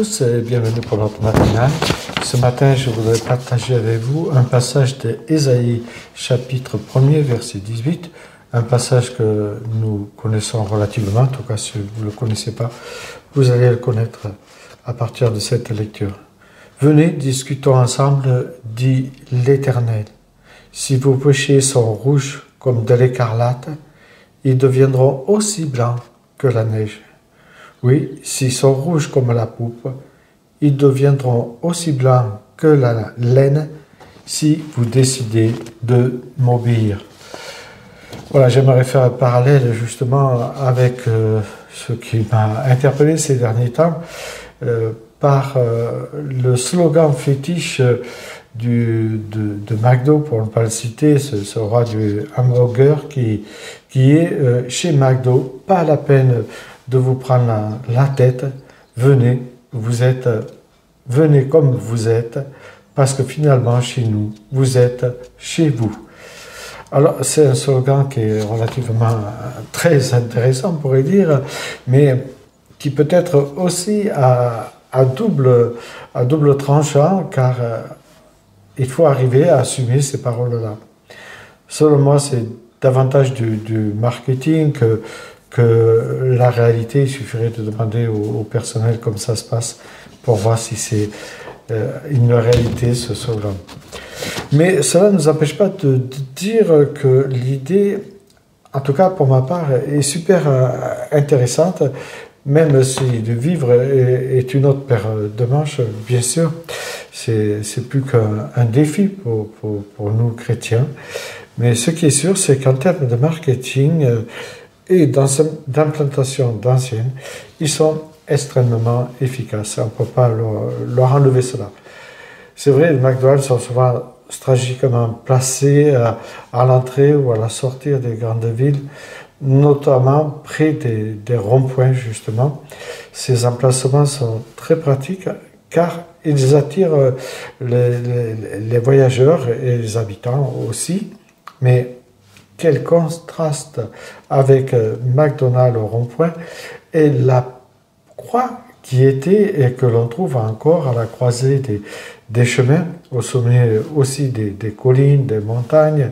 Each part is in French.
tous et bienvenue pour notre matinale. Ce matin, je voudrais partager avec vous un passage de Ésaïe, chapitre 1er, verset 18, un passage que nous connaissons relativement, en tout cas si vous ne le connaissez pas, vous allez le connaître à partir de cette lecture. Venez, discutons ensemble, dit l'Éternel. Si vos péchés sont rouges comme de l'écarlate, ils deviendront aussi blancs que la neige. Oui, s'ils sont rouges comme la pourpre, ils deviendront aussi blancs que la laine si vous décidez de m'obéir. Voilà, j'aimerais faire un parallèle justement avec ce qui m'a interpellé ces derniers temps par le slogan fétiche de McDo, pour ne pas le citer, ce roi du hamburger qui est chez McDo, pas la peine de vous prendre la tête, venez comme vous êtes, parce que finalement, chez nous, vous êtes chez vous. Alors, c'est un slogan qui est relativement très intéressant, on pourrait dire, mais qui peut être aussi à double tranchant, car il faut arriver à assumer ces paroles-là. Selon moi, c'est davantage du marketing que la réalité. Il suffirait de demander au personnel comment ça se passe pour voir si c'est une réalité, ce slogan. Mais cela ne nous empêche pas de dire que l'idée, en tout cas pour ma part, est super intéressante, même si le vivre est une autre paire de manches, bien sûr. C'est plus qu'un défi pour nous chrétiens. Mais ce qui est sûr, c'est qu'en termes de marketing et d'implantation d'anciennes, ils sont extrêmement efficaces. On ne peut pas leur enlever cela. C'est vrai, les McDonald's sont souvent stratégiquement placés à l'entrée ou à la sortie des grandes villes, notamment près des ronds-points, justement. Ces emplacements sont très pratiques car ils attirent les voyageurs et les habitants aussi. Mais quel contraste avec McDonald's au rond-point et la croix qui était et que l'on trouve encore à la croisée des chemins, au sommet aussi des collines, des montagnes,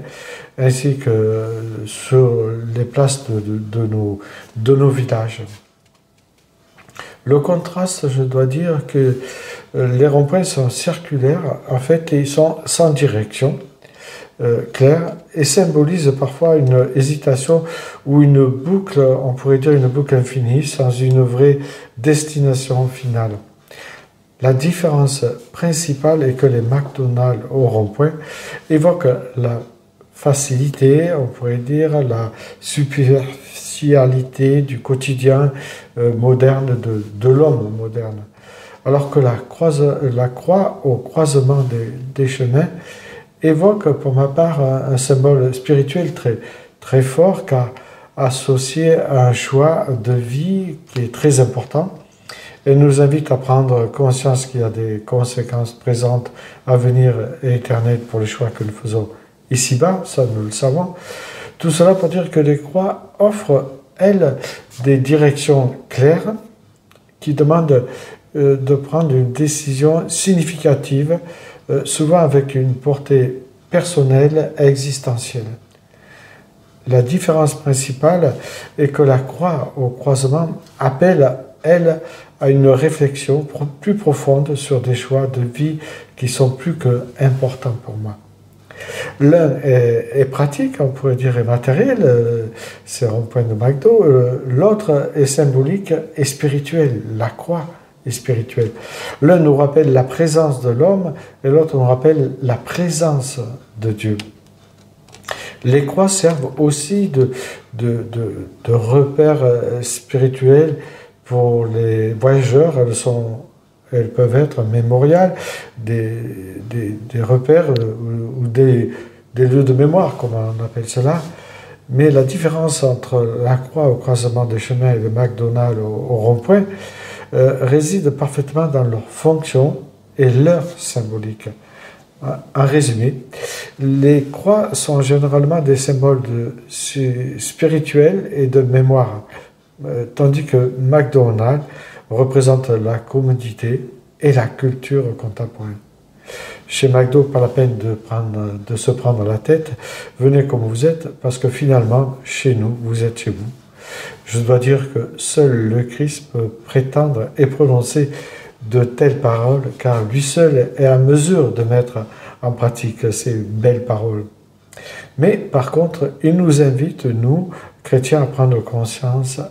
ainsi que sur les places de nos villages. Le contraste, je dois dire que les ronds-points sont circulaires, en fait, ils sont sans direction claire et symbolisent parfois une hésitation ou une boucle, on pourrait dire une boucle infinie, sans une vraie destination finale. La différence principale est que les McDonald's au rond-point évoquent la facilité, on pourrait dire, la superficialité du quotidien moderne de l'homme moderne. Alors que la croix au croisement des chemins évoque pour ma part un symbole spirituel très, très fort, car associé à un choix de vie qui est très important et nous invite à prendre conscience qu'il y a des conséquences présentes, à venir et éternelles pour les choix que nous faisons ici-bas, ça nous le savons. Tout cela pour dire que les croix offrent, elles, des directions claires qui demandent de prendre une décision significative, souvent avec une portée personnelle et existentielle. La différence principale est que la croix au croisement appelle, elle, à une réflexion plus profonde sur des choix de vie qui sont plus qu'importants pour moi. L'un est pratique, on pourrait dire, et matériel, c'est un point de McDo. L'autre est symbolique et spirituel, la croix est spirituelle. L'un nous rappelle la présence de l'homme et l'autre nous rappelle la présence de Dieu. Les croix servent aussi de repères spirituels pour les voyageurs. Elles peuvent être mémoriales, des repères ou des lieux de mémoire, comme on appelle cela. Mais la différence entre la croix au croisement des chemins et le McDonald's au rond-point réside parfaitement dans leur fonction et leur symbolique. En résumé, les croix sont généralement des symboles spirituels et de mémoire, tandis que McDonald's représente la commodité et la culture contemporaine. Chez McDo, pas la peine de se prendre la tête, venez comme vous êtes, parce que finalement, chez nous, vous êtes chez vous. Je dois dire que seul le Christ peut prétendre et prononcer de telles paroles, car lui seul est à mesure de mettre en pratique ces belles paroles. Mais par contre, il nous invite, nous, chrétiens, à prendre conscience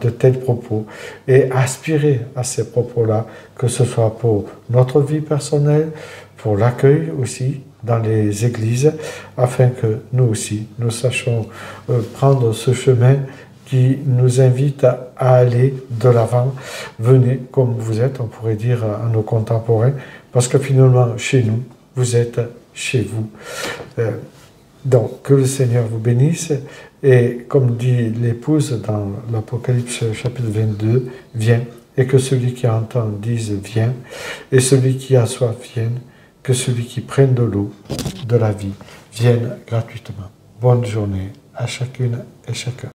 de tels propos et aspirer à ces propos-là, que ce soit pour notre vie personnelle, pour l'accueil aussi dans les églises, afin que nous aussi, nous sachions prendre ce chemin qui nous invite à aller de l'avant. Venez comme vous êtes, on pourrait dire à nos contemporains, parce que finalement, chez nous, vous êtes chez vous. Donc, que le Seigneur vous bénisse, et comme dit l'épouse dans l'Apocalypse chapitre 22, viens, et que celui qui entend dise viens, et celui qui a soif vienne, que celui qui prenne de l'eau de la vie vienne gratuitement. Bonne journée à chacune et chacun.